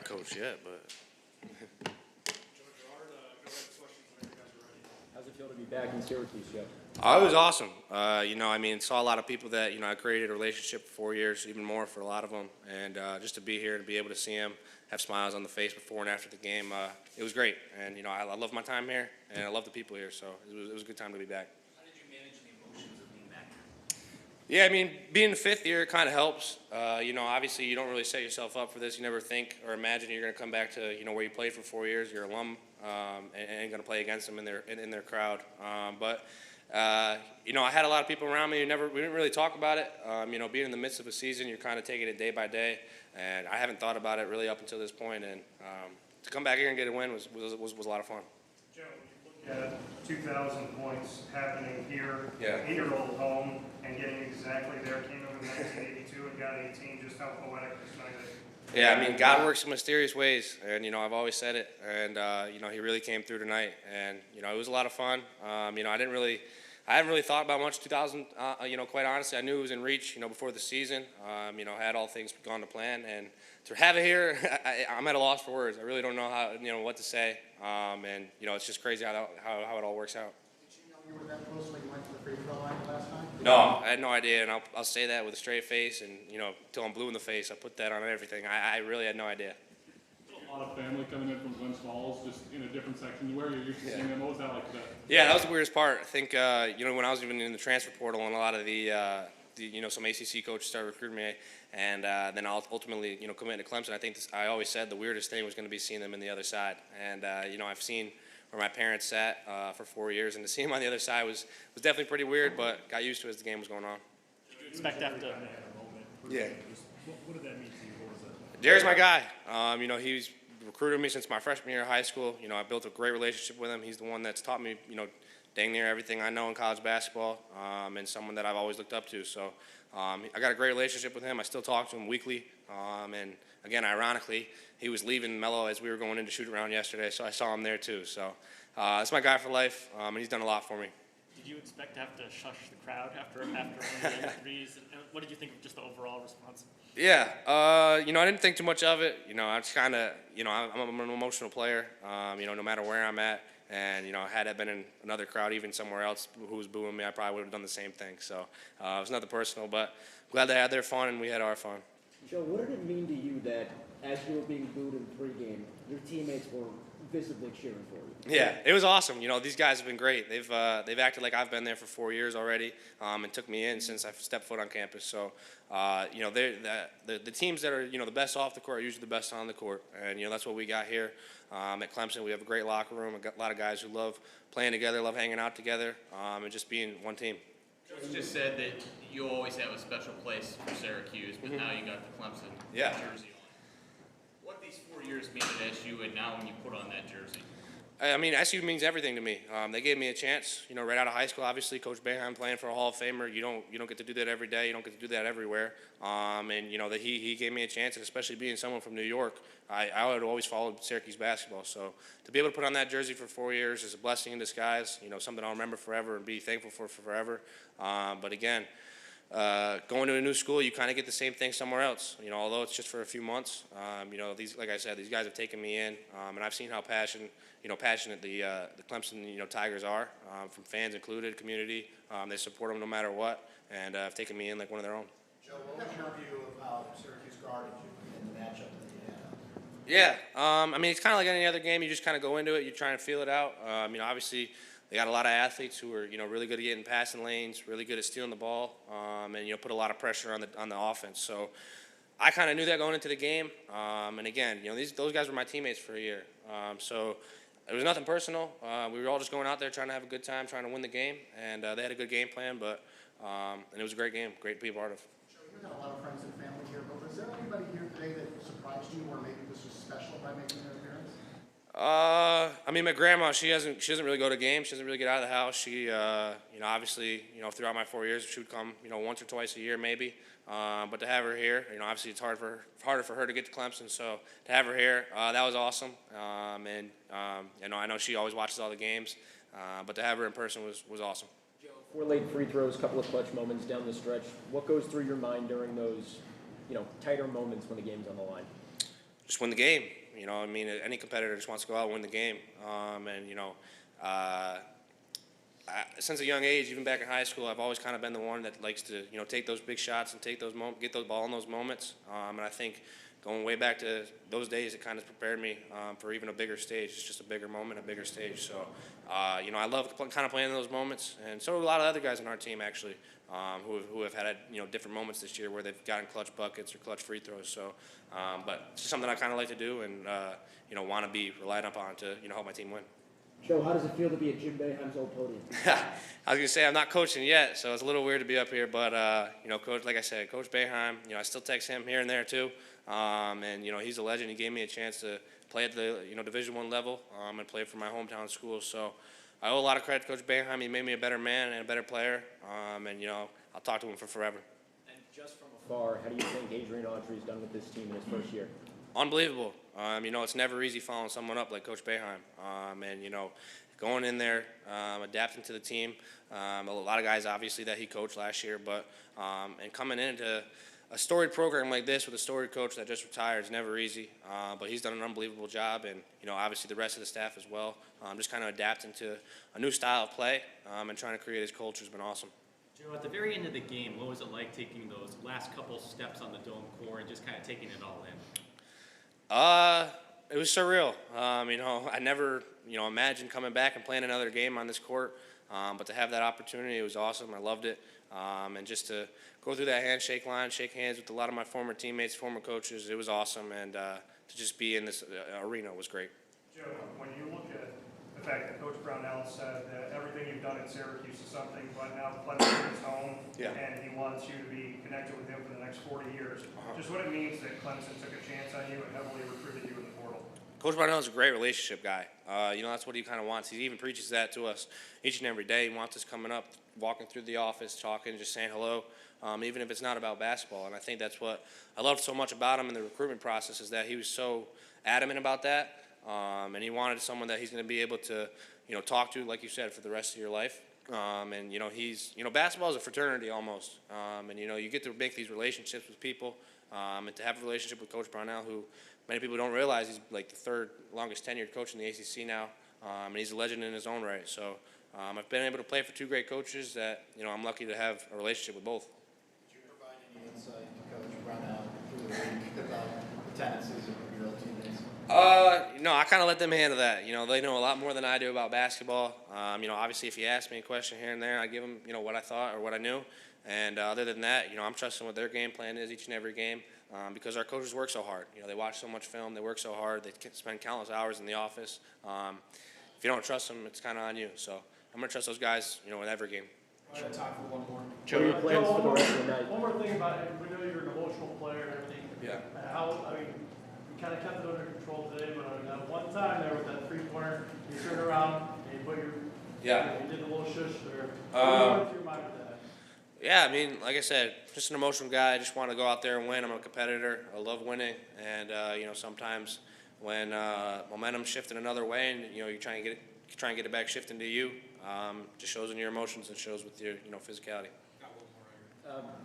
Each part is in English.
aren't coached yet, but. How's it feel to be back in Syracuse, Joe? Oh, it was awesome. Saw a lot of people that, I created a relationship for 4 years, even more for a lot of them. And just to be here and be able to see them have smiles on the face before and after the game, it was great. And, I love my time here, and I love the people here. So it was a good time to be back. How did you manage the emotions of being back Yeah, here? being the fifth year, it kind of helps. Obviously, you don't really set yourself up for this. You never think or imagine you're going to come back to, where you played for 4 years, your alum, and going to play against them in their crowd. I had a lot of people around me we didn't really talk about it. Being in the midst of a season, you're kind of taking it day by day, and I haven't thought about it really up until this point. And to come back here and get a win was a lot of fun. Joe, when you look at 2,000 points happening here, Yeah. in your old home, and getting exactly there, came over in 1982 and got 18, just how poetic this night is. Yeah, God works in mysterious ways, and I've always said it, and He really came through tonight, and it was a lot of fun. I haven't really thought about much 2000. Quite honestly, I knew it was in reach, before the season. Had all things gone to plan, and to have it here, I'm at a loss for words. I really don't know what to say, it's just crazy how it all works out. Did you know you were that close when you went to the free throw line last time? No, I had no idea, and I'll say that with a straight face, and till I'm blue in the face, I put that on everything. I really had no idea. A lot of family coming in from Glens Falls, just in a different section where you're used to seeing them. What was that like today? Yeah, that was the weirdest part. I think when I was even in the transfer portal, and a lot of the some ACC coaches started recruiting me, and then I'll ultimately commit to Clemson. I think I always said the weirdest thing was going to be seeing them in the other side, and I've seen where my parents sat for 4 years, and to see them on the other side was definitely pretty weird, but got used to it as the game was going on. Did you expect after? Yeah. What did that mean to you? What was that? Jerry's my guy. He's recruited me since my freshman year of high school. I built a great relationship with him. He's the one that's taught me, dang near everything I know in college basketball, and someone that I've always looked up to. So I got a great relationship with him. I still talk to him weekly. And again, ironically, he was leaving Mello as we were going into shoot around yesterday, so I saw him there too. So that's my guy for life, and he's done a lot for me. Did you expect to have to shush the crowd after one of the threes? And what did you think of just the overall response? Yeah, I didn't think too much of it. I just kind of, I'm an emotional player, no matter where I'm at. And, had I been in another crowd, even somewhere else who was booing me, I probably would have done the same thing. So it was nothing personal, but glad they had their fun and we had our fun. Joe, what did it mean to you that as you were being booed in pregame, your teammates were visibly cheering for you? Yeah, it was awesome. These guys have been great. They've acted like I've been there for 4 years already, and took me in since I've stepped foot on campus. So, the teams that are the best off the court are usually the best on the court, and that's what we got here at Clemson. We have a great locker room. A lot of guys who love playing together, love hanging out together, and just being one team. Coach just said that you always have a special place for Syracuse, but now you got the Clemson jersey on. What these 4 years mean at SU, and now when you put on that jersey? SU means everything to me. They gave me a chance, right out of high school. Obviously, Coach Boeheim playing for a Hall of Famer. You don't get to do that every day. You don't get to do that everywhere. That he gave me a chance, and especially being someone from New York, I would always follow Syracuse basketball. So to be able to put on that jersey for 4 years is a blessing in disguise. Something I'll remember forever and be thankful for forever. But again, going to a new school, you kind of get the same thing somewhere else. Although it's just for a few months. Like I said, these guys have taken me in, and I've seen how passionate the Clemson Tigers are, from fans included, community. They support them no matter what, and have taken me in like one of their own. Joe, what was your view of how Syracuse guarded you in the matchup that you had? Yeah, it's kind of like any other game. You just kind of go into it. You try and feel it out. Obviously, they got a lot of athletes who are really good at getting passing lanes, really good at stealing the ball, and put a lot of pressure on the offense. So I kind of knew that going into the game. And again, those guys were my teammates for a year. So it was nothing personal. We were all just going out there trying to have a good time, trying to win the game, and they had a good game plan. And it was a great game, great to be a part of. Joe, you've got a lot of friends and family here, but was there anybody here today that surprised you, or maybe this was special by making their appearance? My grandma, she doesn't really go to games. She doesn't really get out of the house. She, obviously, throughout my 4 years, she would come, once or twice a year maybe. But to have her here, obviously it's harder for her to get to Clemson. So to have her here, that was awesome. I know she always watches all the games. But to have her in person was awesome. Joe, 4 late free throws, couple of clutch moments down the stretch. What goes through your mind during those, tighter moments when the game's on the line? just win the game. You know, I mean, any competitor just wants to go out and win the game. And you know, since a young age, even back in high school, I've always kind of been the one that likes to, you know, take those big shots and take those get those ball in those moments. And I think going way back to those days, it kind of prepared me for even a bigger stage. It's just a bigger moment, a bigger stage. So, you know, I love kind of playing in those moments, and so do a lot of other guys on our team actually, who have had, you know, different moments this year where they've gotten clutch buckets or clutch free throws. So, but it's just something I kind of like to do, and you know, want to be relied upon to, you know, help my team win. Joe, how does it feel to be at Jim Boeheim's old podium? I was gonna say I'm not coaching yet, so it's a little weird to be up here. But you know, Coach, like I said, Coach Boeheim, you know, I still text him here and there too. And you know, he's a legend. He gave me a chance to play at the, you know, Division I level and play for my hometown school. So I owe a lot of credit to Coach Boeheim. He made me a better man and a better player. And you know, I'll talk to him for forever. And just from afar, how do you think Adrian Autry's done with this team in his first year? Unbelievable. You know, it's never easy following someone up like Coach Boeheim. And you know, going in there, adapting to the team. A lot of guys obviously that he coached last year, but and coming into a storied program like this with a storied coach that just retired is never easy. But he's done an unbelievable job, and you know, obviously the rest of the staff as well. Just kind of adapting to a new style of play and trying to create his culture has been awesome. Joe, at the very end of the game, what was it like taking those last couple steps on the dome court and just kind of taking it all in? It was surreal. You know, I never, you know, imagined coming back and playing another game on this court. But to have that opportunity, it was awesome. I loved it. And just to go through that handshake line, shake hands with a lot of my former teammates, former coaches, it was awesome. And to just be in this arena was great. Joe, when you look at the fact that Coach Brownell said that everything you've done at Syracuse is something, but now Clemson is home, and he wants you to be connected with him for the next 40 years. Just what it means that Clemson took a chance on you and heavily recruited you in the portal. Coach Brownell is a great relationship guy. You know, that's what he kind of wants. He even preaches that to us each and every day. He wants us coming up, walking through the office, talking, just saying hello, even if it's not about basketball. And I think that's what I loved so much about him in the recruitment process, is that he was so adamant about that. And he wanted someone that he's going to be able to, you know, talk to, like you said, for the rest of your life. And, you know, you know, basketball is a fraternity almost. And, you know, you get to make these relationships with people. And to have a relationship with Coach Brownell, who many people don't realize he's like the third longest tenured coach in the ACC now. And he's a legend in his own right. So I've been able to play for two great coaches that, you know, I'm lucky to have a relationship with both. Did you provide any insight to Coach Brownell through the week about the tendencies of your teammates? No, I kind of let them handle that. You know, they know a lot more than I do about basketball. You know, obviously if you ask me a question here and there, I give them, you know, what I thought or what I knew. And other than that, you know, I'm trusting what their game plan is each and every game because our coaches work so hard. You know, they watch so much film, they work so hard, they spend countless hours in the office. If you don't trust them, it's kind of on you. So I'm going to trust those guys, you know, in every game. I have time for one more. What are your plans for the rest of the night? One more thing about it. We know you're an emotional player and everything. Yeah. I mean, you kind of kept it under control today, but I mean, at one time there with that three-pointer, you turned around and you put your, you did the little shush there. What went through your mind with that? Yeah, I mean, like I said, just an emotional guy. I just want to go out there and win. I'm a competitor. I love winning. And, you know, sometimes when momentum's shifting another way and, you know, you try and get it back shifting to you, just shows in your emotions and shows with your, you know, physicality.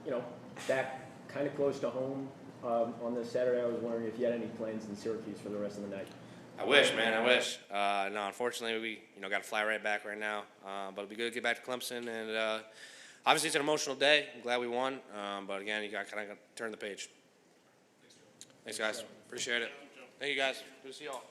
You know, back kind of close to home on this Saturday, I was wondering if you had any plans in Syracuse for the rest of the night. I wish, man. I wish. No, unfortunately, we, you know, got to fly right back right now. But it'll be good to get back to Clemson. And obviously, it's an emotional day. I'm glad we won. But again, you got to kind of turn the page. Thanks, guys. Appreciate it. Thank you, guys. Good to see you all.